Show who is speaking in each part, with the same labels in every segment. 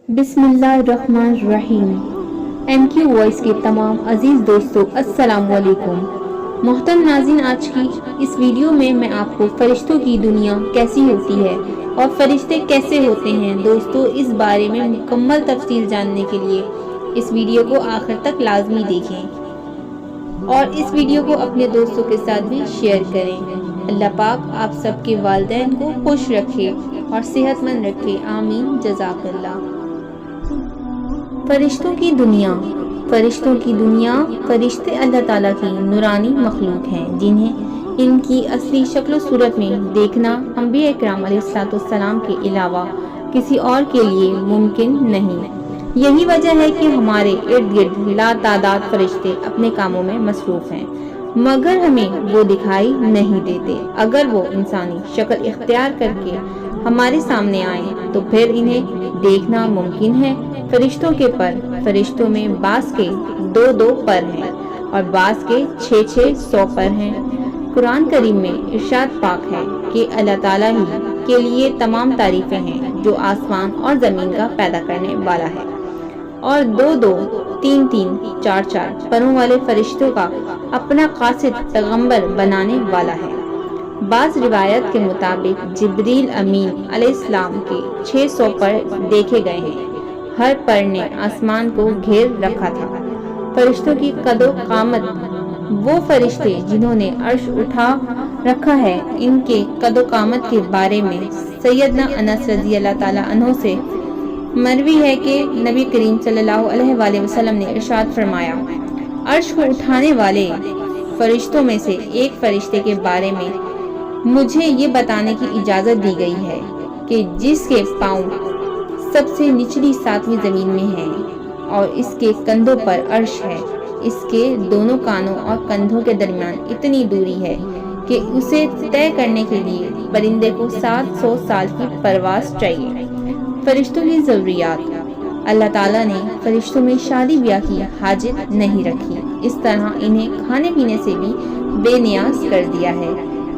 Speaker 1: بسم اللہ الرحمن الرحیم۔ ایم کیو وائس کے تمام عزیز دوستوں السلام علیکم۔ محترم ناظرین، آج کی اس ویڈیو میں آپ کو فرشتوں کی دنیا کیسی ہوتی ہے اور فرشتے کیسے ہوتے ہیں دوستوں، اس بارے میں مکمل تفصیل جاننے کے لیے اس ویڈیو کو آخر تک لازمی دیکھیں اور اس ویڈیو کو اپنے دوستوں کے ساتھ بھی شیئر کریں۔ اللہ پاک آپ سب کے والدین کو خوش رکھے اور صحت مند رکھے، آمین، جزاک اللہ۔ فرشتوں کی دنیا۔ فرشتوں کی دنیا، فرشتے اللہ تعالیٰ کی نورانی مخلوق ہیں جنہیں ان کی اصلی شکل و صورت میں دیکھنا انبیاء اکرام علیہ السلام کے علاوہ کسی اور کے لیے ممکن نہیں۔ یہی وجہ ہے کہ ہمارے ارد گرد لا تعداد فرشتے اپنے کاموں میں مصروف ہیں، مگر ہمیں وہ دکھائی نہیں دیتے۔ اگر وہ انسانی شکل اختیار کر کے ہمارے سامنے آئیں تو پھر انہیں دیکھنا ممکن ہے۔ فرشتوں کے پر، فرشتوں میں بعض کے 2 پر ہیں اور بعض کے 600 پر ہیں۔ قرآن کریم میں ارشاد پاک ہے کہ اللہ تعالیٰ ہی کے لیے تمام تعریفیں ہیں جو آسمان اور زمین کا پیدا کرنے والا ہے اور 2 3 4 پروں والے فرشتوں کا اپنا قاصد پیغمبر بنانے والا ہے۔ بعض روایت کے مطابق جبریل امین علیہ السلام کے 600 پر دیکھے گئے ہیں۔ ہر پر نے آسمان کو گھیر رکھا تھا۔ فرشتوں کی قد و قامت۔ وہ فرشتے جنہوں نے عرش اٹھا رکھا ہے، ان کے قد و قامت کے بارے میں سیدنا انس رضی اللہ تعالیٰ عنہ سے مروی ہے کہ نبی کریم صلی اللہ علیہ وآلہ وسلم نے ارشاد فرمایا، عرش کو اٹھانے والے فرشتوں میں سے ایک فرشتے کے بارے میں مجھے یہ بتانے کی اجازت دی گئی ہے کہ جس کے پاؤں سب سے نچلی 7ویں زمین میں ہے اور اس کے کندھوں پر عرش ہے، اس کے دونوں کانوں اور کندھوں کے درمیان اتنی دوری ہے کہ اسے طے کرنے کے لیے پرندے کو 700 سال کی پرواز چاہیے۔ فرشتوں کی ضروریات۔ اللہ تعالیٰ نے فرشتوں میں شادی بیاہ کی حاجت نہیں رکھی، اس طرح انہیں کھانے پینے سے بھی بے نیاز کر دیا ہے۔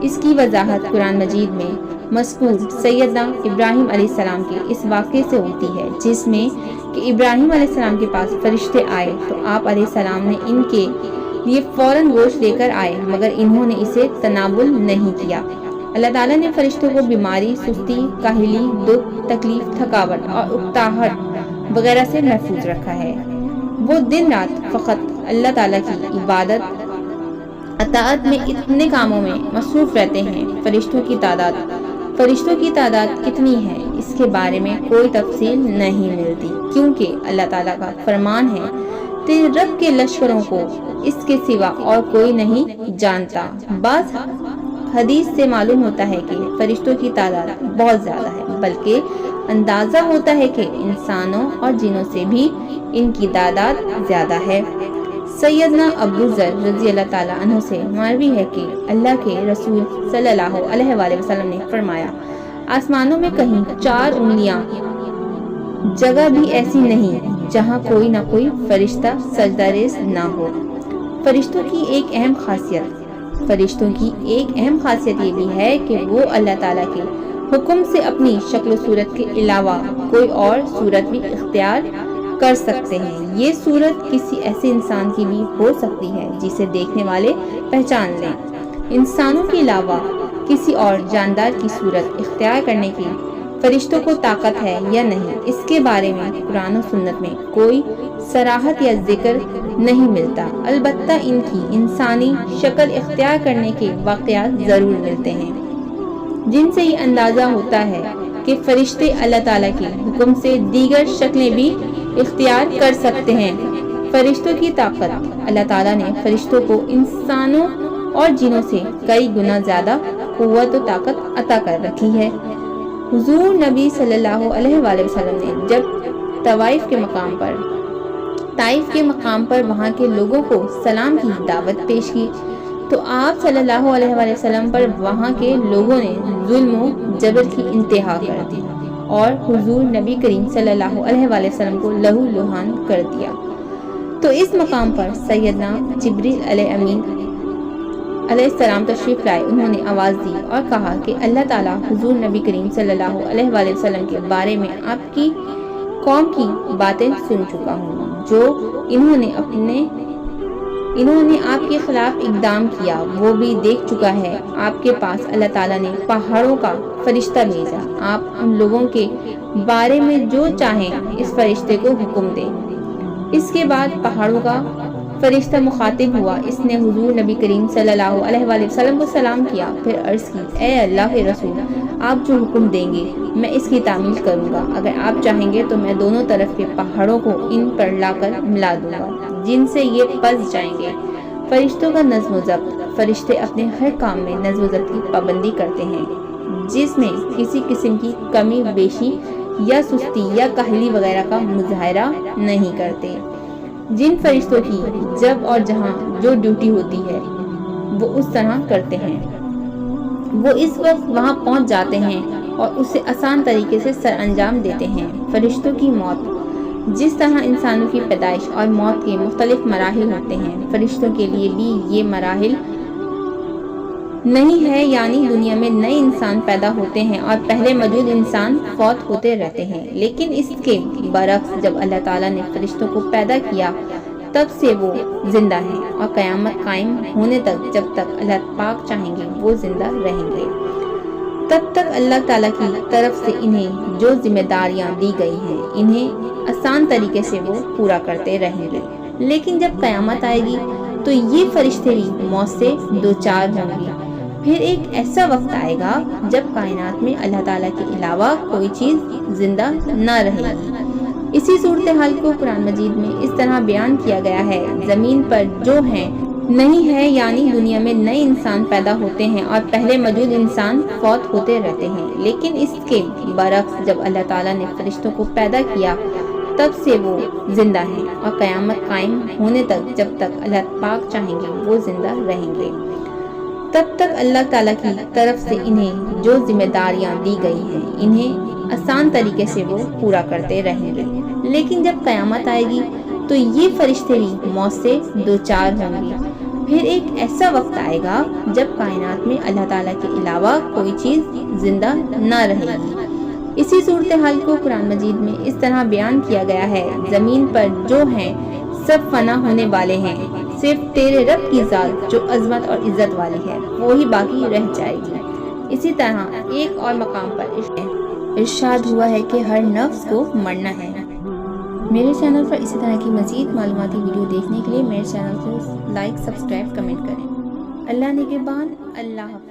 Speaker 1: اس کی وضاحت قرآن مجید میں مذکور سیدنا ابراہیم علیہ السلام کے اس واقعے سے ہوتی ہے جس میں کہ ابراہیم علیہ السلام کے پاس فرشتے آئے تو آپ علیہ السلام نے ان کے لیے فوراً گوشت لے کر آئے، مگر انہوں نے اسے تناول نہیں کیا۔ اللہ تعالیٰ نے فرشتوں کو بیماری، سستی، کاہلی، دکھ، تکلیف، تھکاوٹ اور اکتاہٹ وغیرہ سے محفوظ رکھا ہے۔ وہ دن رات فقط اللہ تعالیٰ کی عبادت اطاعت میں اتنے کاموں میں مصروف رہتے ہیں۔ فرشتوں کی تعداد کتنی ہے اس کے بارے میں کوئی تفصیل نہیں ملتی، کیونکہ اللہ تعالیٰ کا فرمان ہے، تیرے رب کے لشکروں کو اس کے سوا اور کوئی نہیں جانتا۔ بعض حدیث سے معلوم ہوتا ہے کہ فرشتوں کی تعداد بہت زیادہ ہے، بلکہ اندازہ ہوتا ہے کہ انسانوں اور جنوں سے بھی ان کی تعداد زیادہ ہے۔ سیدنا ابو ذر رضی اللہ تعالیٰ عنہ سے مروی ہے کہ اللہ کے رسول صلی اللہ علیہ وآلہ وسلم نے فرمایا، آسمانوں میں کہیں 4 انگلیاں جگہ بھی ایسی نہیں جہاں کوئی نہ کوئی فرشتہ سجدہ ریز نہ ہو۔ فرشتوں کی ایک اہم خاصیت یہ بھی ہے کہ وہ اللہ تعالیٰ کے حکم سے اپنی شکل و صورت کے علاوہ کوئی اور صورت بھی اختیار کر سکتے ہیں۔ یہ صورت کسی ایسے انسان کی بھی ہو سکتی ہے جسے دیکھنے والے پہچان لیں۔ انسانوں کے علاوہ کسی اور جاندار کی صورت اختیار کرنے کی فرشتوں کو طاقت ہے یا نہیں، اس کے بارے میں قرآن و سنت میں کوئی صراحت یا ذکر نہیں ملتا، البتہ ان کی انسانی شکل اختیار کرنے کے واقعات ضرور ملتے ہیں جن سے یہ اندازہ ہوتا ہے کہ فرشتے اللہ تعالیٰ کے حکم سے دیگر شکلیں بھی اختیار کر سکتے ہیں۔ فرشتوں کی طاقت۔ اللہ تعالیٰ نے فرشتوں کو انسانوں اور جنوں سے کئی گنا زیادہ قوت و طاقت عطا کر رکھی ہے۔ حضور نبی صلی اللہ علیہ وآلہ وسلم نے جب طائف کے مقام پر وہاں کے لوگوں کو سلام کی دعوت پیش کی تو آپ صلی اللہ علیہ وآلہ وسلم پر وہاں کے لوگوں نے ظلم و جبر کی انتہا کر دی اور حضور نبی کریم صلی اللہ علیہ وآلہ وسلم کو لہو لہان کر دیا۔ تو اس مقام پر سیدنا جبریل علیہ امین علیہ السلام تشریف لائے۔ انہوں نے آواز دی اور کہا کہ اللہ تعالیٰ حضور نبی کریم صلی اللہ علیہ وآلہ وسلم کے بارے میں آپ کی قوم کی باتیں سن چکا ہوں، جو انہوں نے آپ کے خلاف اقدام کیا وہ بھی دیکھ چکا ہے۔ آپ کے پاس اللہ تعالیٰ نے پہاڑوں کا فرشتہ بھیجا، آپ ان لوگوں کے بارے میں جو چاہیں اس فرشتے کو حکم دیں۔ اس کے بعد پہاڑوں کا فرشتہ مخاطب ہوا، اس نے حضور نبی کریم صلی اللہ علیہ وآلہ وسلم کو سلام کیا، پھر عرض کی، اے اللہ کے رسول، آپ جو حکم دیں گے میں اس کی تعمیل کروں گا۔ اگر آپ چاہیں گے تو میں دونوں طرف کے پہاڑوں کو ان پر لا کر ملا دوں گا، جن سے یہ پس جائیں گے۔ فرشتوں کا نظم و ضبط، فرشتے اپنے ہر کام میں نظم و ضبط کی پابندی کرتے ہیں، جس میں کسی قسم کی کمی بیشی یا سستی یا کاہلی وغیرہ کا مظاہرہ نہیں کرتے۔ جن فرشتوں کی جب اور جہاں جو ڈیوٹی ہوتی ہے وہ اس طرح کرتے ہیں، وہ اس وقت وہاں پہنچ جاتے ہیں اور اسے آسان طریقے سے سر انجام دیتے ہیں۔ فرشتوں کی موت، جس طرح انسانوں کی پیدائش اور موت کے مختلف مراحل ہوتے ہیں، فرشتوں کے لیے بھی یہ مراحل نہیں ہے، یعنی دنیا میں نئے انسان پیدا ہوتے ہیں اور پہلے موجود انسان فوت ہوتے رہتے ہیں۔ لیکن اس کے برعکس جب اللہ تعالیٰ نے فرشتوں کو پیدا کیا تب سے وہ زندہ ہیں اور قیامت قائم ہونے تک جب تک اللہ پاک چاہیں گے وہ زندہ رہیں گے، تب تک اللہ تعالیٰ کی طرف سے انہیں جو ذمہ داریاں دی گئی ہیں انہیں آسان طریقے سے وہ پورا کرتے رہیں گے۔ لیکن جب قیامت آئے گی تو یہ فرشتے بھی موت سے دوچار ہوں گے۔ پھر ایک ایسا وقت آئے گا جب کائنات میں اللہ تعالیٰ کے علاوہ کوئی چیز زندہ نہ رہے گی۔ اسی صورتحال کو قرآن مجید میں اس طرح بیان کیا گیا ہے، زمین پر جو ہیں نہیں ہے، یعنی دنیا میں نئے انسان پیدا ہوتے ہیں اور پہلے موجود انسان فوت ہوتے رہتے ہیں۔ لیکن اس کے برعکس جب اللہ تعالیٰ نے فرشتوں کو پیدا کیا تب سے وہ زندہ ہیں اور قیامت قائم ہونے تک جب تک اللہ پاک چاہیں گے وہ زندہ رہیں گے، تب تک اللہ تعالیٰ کی طرف سے انہیں جو ذمہ داریاں دی گئی ہیں انہیں آسان طریقے سے وہ پورا کرتے رہیں گے۔ لیکن جب قیامت آئے گی تو یہ فرشتے بھی موت سے دوچار ہوں گے۔ پھر ایک ایسا وقت آئے گا جب کائنات میں اللہ تعالیٰ کے علاوہ کوئی چیز زندہ نہ رہے گی۔ اسی صورتحال کو قرآن مجید میں اس طرح بیان کیا گیا ہے، زمین پر جو ہیں سب فنا ہونے والے ہیں، صرف تیرے رب کی ذات جو عظمت اور عزت والی ہے وہی باقی رہ جائے گی۔ اسی طرح ایک اور مقام پر ارشاد ہوا ہے کہ ہر نفس کو مرنا ہے۔ میرے چینل پر اسی طرح کی مزید معلوماتی ویڈیو دیکھنے کے لیے میرے چینل کو لائک، سبسکرائب، کمنٹ کریں۔ اللہ نگہبان، اللہ حافظ۔